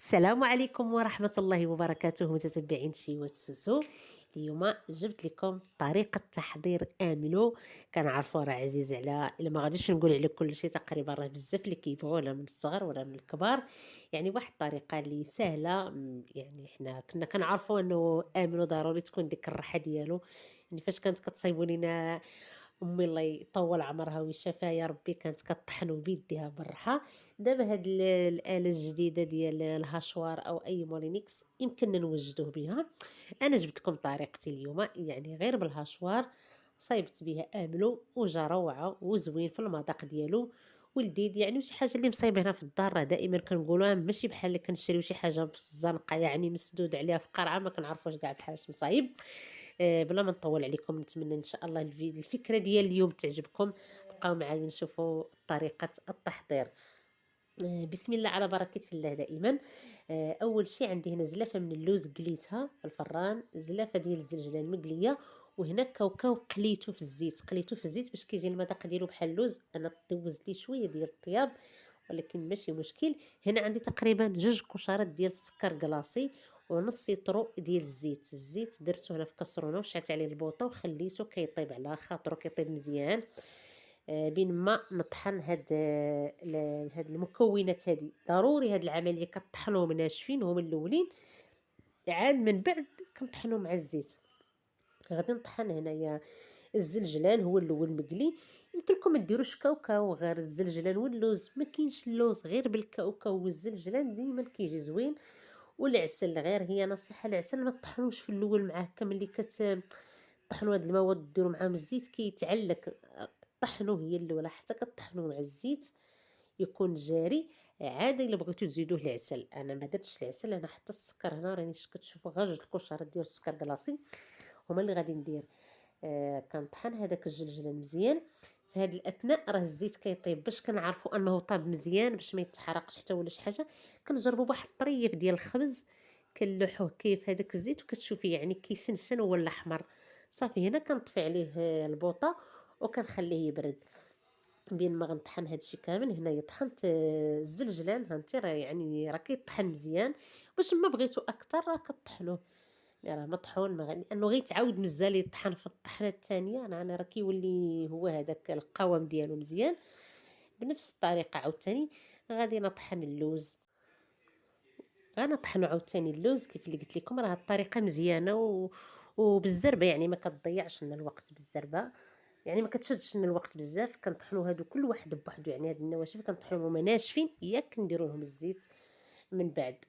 السلام عليكم ورحمة الله وبركاته متتبعين شيوات سوسو. اليوم جبت لكم طريقة تحضير آملو. كنعرفو راه عزيز على، الا ما غاديش نقول على كل شيء تقريبا، راه بزاف اللي كيبغوه، لا من الصغر ولا من الكبار. يعني واحد الطريقة اللي سهلة، يعني حنا كنا كنعرفو انه آملو ضروري تكون ديك الريحة ديالو. يعني فاش كانت كتصايبوا لينا امي الله يطول عمرها ويشافيها يا ربي، كانت كطحنو بيديها بالراحه. دابا هاد الاله الجديده ديال الهاشوار او اي مولينيكس يمكننا نوجدوه بها. انا جبت لكم طريقتي اليوم، يعني غير بالهاشوار صايبت بها املو وجا روعه وزوين في المذاق ديالو ولذيذ. يعني وشي حاجه اللي مصايبينها في الدار راه دائما كنقولوها، ماشي بحال اللي كنشريو شي حاجه في الزنقه يعني مسدود عليها في قرعه ما كنعرفوش كاع بحال اش مصايب. بلا ما نطول عليكم، نتمنى ان شاء الله الفكره ديال اليوم تعجبكم. بقاو معايا نشوفوا طريقه التحضير. بسم الله على بركة الله دائما. أول شي عندي هنا زلافة من اللوز قليتها في الفران، زلافة ديال الزنجلان مقلية، وهنا كاوكاو قليته في الزيت باش كيجي المذاق ديالو بحال اللوز. أنا دوزت ليه شوية ديال الطياب ولكن ماشي مشكل. هنا عندي تقريبا 2 كشارات ديال السكر كلاصي ونص يطرو ديال الزيت درتو هنا في كسرونه وشعلت عليه البوطه وخليته كيطيب على خاطرو كيطيب مزيان. بين ما نطحن هاد المكونات هادي. ضروري هاد العمليه كطحنوهم ناشفين هما الاولين، عاد من بعد كنطحنو مع الزيت. غادي نطحن هنايا الزلجلان هو الاول مقلي. يمكن لكم ما ديروش كاوكاو، غير الزلجلان واللوز، ما كاينش اللوز غير بالكاوكاو والزلجلان ديما كيجي زوين. والعسل، غير هي نصيحه، العسل ما تطحنوش في الاول معاه، ملي كطحنوا هاد المواد ديروا معاهم الزيت كيتعلق. طحنوه هي الاولى حتى كطحنوه مع الزيت يكون جاري. عاده الا بغيتو تزيدوه العسل، انا ما درتش العسل، انا حتى السكر هنا راني كتشوفوا غير 2 كشرات ديال السكر كلاصي هما اللي غادي ندير. كنطحن هذاك الجلجلان مزيان. في هذه الاثناء راه الزيت كيطيب، باش كنعرفوا انه طاب مزيان باش ما يتحرقش حتى ولا شي حاجه. كنجربوا بواحد الطريف ديال الخبز، كنلوحوه كيف هذاك الزيت وكتشوفي يعني كيشنشن ولا احمر. صافي هنا كنطفي عليه البوطه وكنخليه يبرد. بين ما غنطحن هادشي كامل هنايا طحنت الزلجلان، هانتي راه يعني راه كيطحن مزيان. باش ما بغيتو اكثر راه كطحنوه، راه مطحون ما لانه غيتعاود مزال يطحن في الطحنه الثانيه. انا راه كيولي هو هذاك القوام ديالو مزيان. بنفس الطريقه عاوتاني غادي نطحن اللوز. غنطحنوا عاوتاني اللوز كيف اللي قلت لكم، راه الطريقه مزيانه وبالزربه، يعني ما كتضيعش لنا الوقت بالزربه. يعني ما كتشدش لنا الوقت بزاف. كنطحنوا هادو كل واحد بوحدو، يعني هاد النواشف كنطحنوهم ناشفين ياك نديروا لهم الزيت من بعد.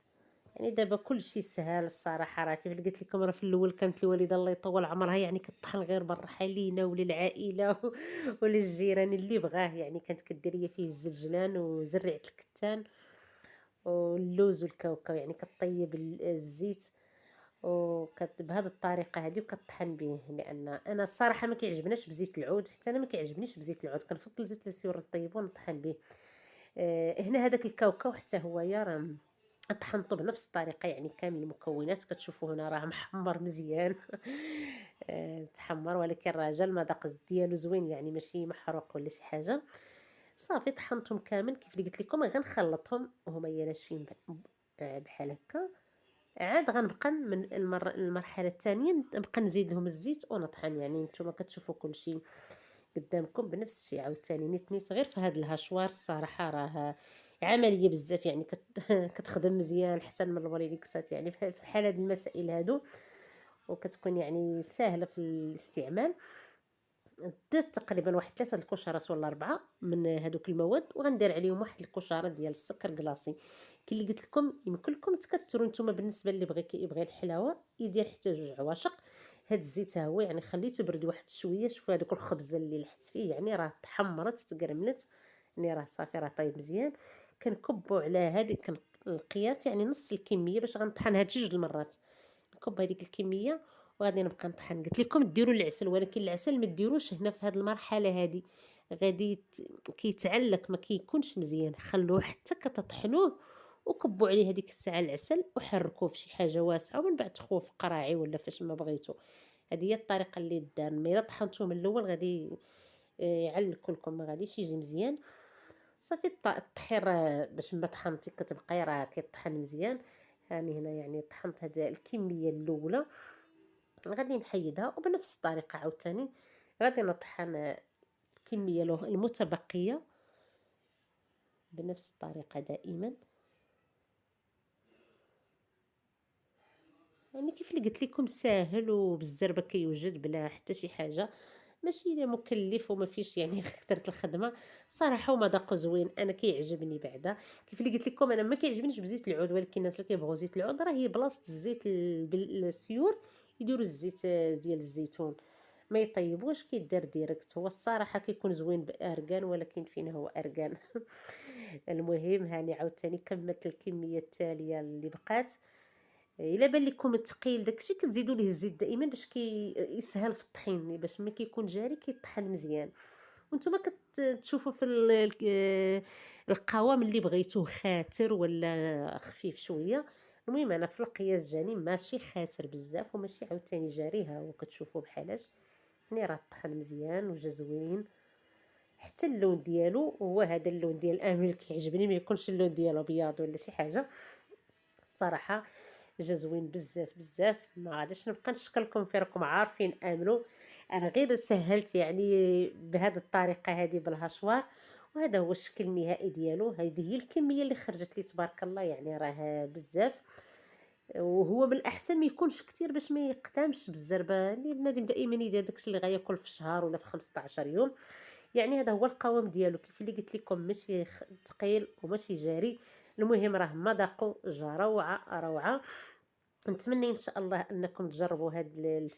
يعني دابا كلشي سهل الصراحه. راه كيف اللي قلت لكم، راه في الاول كانت الوالده الله يطول عمرها يعني كطحن غير بالراحه لينا وللعائله وللجيران اللي بغاه. يعني كانت كدير هي فيه الزلجلان وزرعه الكتان واللوز والكاوكاو، يعني كطيب الزيت بهذه الطريقه هذه وكطحن به. لان انا الصراحه ما كيعجبناش بزيت العود، حتى انا ما كيعجبنيش بزيت العود، كنفضل زيت السيور نطيبو ونطحن به. هنا هذاك الكاوكاو حتى هو يا راه طحنته بنفس الطريقه، يعني كامل المكونات كتشوفوا هنا راه محمر مزيان. تحمر، ولكن راه جا المذاق ديالو زوين، يعني ماشي محروق ولا شي حاجه. صافي طحنتهم كامل كيف اللي قلت لكم. غنخلطهم وهما ناشفين بحال هكا. عاد غنبقى من المرحله الثانيه نبقى نزيد لهم الزيت ونطحن. يعني نتوما كتشوفوا كل شيء قدامكم بنفس الشيء عاوتاني نيت نيت. غير في هاد الهشوار الصراحه راه عمليه بزاف، يعني كتخدم مزيان احسن من الوريليكسات، يعني في حال هاد المسائل هادو، وكتكون يعني سهله في الاستعمال. درت تقريبا واحد 3 الكشرات ولا 4 من هادوك المواد، وغندير عليهم واحد الكشاره ديال السكر كلاصي. كي اللي قلت لكم يمكن لكم تكثروا نتوما، بالنسبه اللي يبغي الحلاوه يدير حتى 2 عواشق. هاد الزيت ها هو يعني خليته برد واحد شويه. شوفوا هذوك الخبزه اللي لحت فيه يعني راه تحمرت تقرملت، يعني راه صافي راه طايب مزيان. كنكبوا على هذيك القياس، يعني نص الكميه باش غنطحن هاد 2 المرات. نكب هذيك الكميه وغادي نبقى نطحن. قلت لكم ديروا العسل، ولكن العسل ما ديروش هنا في هذه المرحله هذه. غادي كيتعلق ما كيكونش مزيان. خلوه حتى كتطحنوه وكبوا عليه هذيك الساعه العسل وحركوه في شي حاجه واسعه، ومن بعد تخوه في قراعي ولا فاش ما بغيتو. هذه هي الطريقه اللي دار. ما الا طحنتوه من الاول غادي يعلكوا لكم، ما غاديش يجي مزيان. صافي الطحين باش ما طحنتي كتبقاي راه كيطحن مزيان. هاني هنا يعني طحنت هاد الكمية الأولى، غادي نحيدها وبنفس الطريقة عاوتاني غادي نطحن الكمية المتبقية بنفس الطريقة دائما. يعني كيف اللي قلت لكم ساهل وبالزربة كيوجد بلا حتى شي حاجة، ماشي مكلف وما فيش يعني كثرة الخدمة صراحة، ومذاقه زوين انا كيعجبني بعدا. كيف اللي قلت لكم انا ما كيعجبنيش بزيت العود، ولكن الناس اللي كيبغوا زيت العود راه هي بلاصة الزيت السيور يديروا الزيت ديال الزيتون، ما يطيبوش كيدار ديريكت. هو الصراحة كيكون زوين بأركان، ولكن فين هو أركان. المهم هاني عاوتاني كملت الكمية التالية اللي بقات. الا بان لكم ثقيل داكشي كتزيدوا ليه الزيت دائما باش يسهل في الطحين، باش ملي كيكون جاري كيطحن مزيان. وانتم كتشوفوا في القوام اللي بغيتوه خاتر ولا خفيف شويه. المهم انا في القياس جاني ماشي خاسر بزاف وماشي عاوتاني جاري، ها هو كتشوفوا بحالاش يعني راه طحن مزيان وجا زوين. حتى اللون ديالو هو هذا اللون ديال الاميل كيعجبني، ما يكونش اللون ديالو ابيض ولا شي حاجه. الصراحه جا زوين بزاف بزاف. ما غاديش نبقى نشكركم في راكم عارفين امنوا، انا غير سهلت يعني بهذه الطريقه هذه بالهشوار. وهذا هو الشكل النهائي ديالو. هذه هي الكميه اللي خرجت لي تبارك الله، يعني راه بزاف. وهو من الاحسن ما يكونش كتير باش ما يقدامش بالزربه، يعني بنادم دائما يدير داكشي اللي غياكل في الشهر ولا في 15 يوم. يعني هذا هو القوام ديالو كيف اللي قلت لكم، ماشي ثقيل وماشي جاري. المهم راه مذاقه جا روعه روعه. نتمنى ان شاء الله انكم تجربوا هاد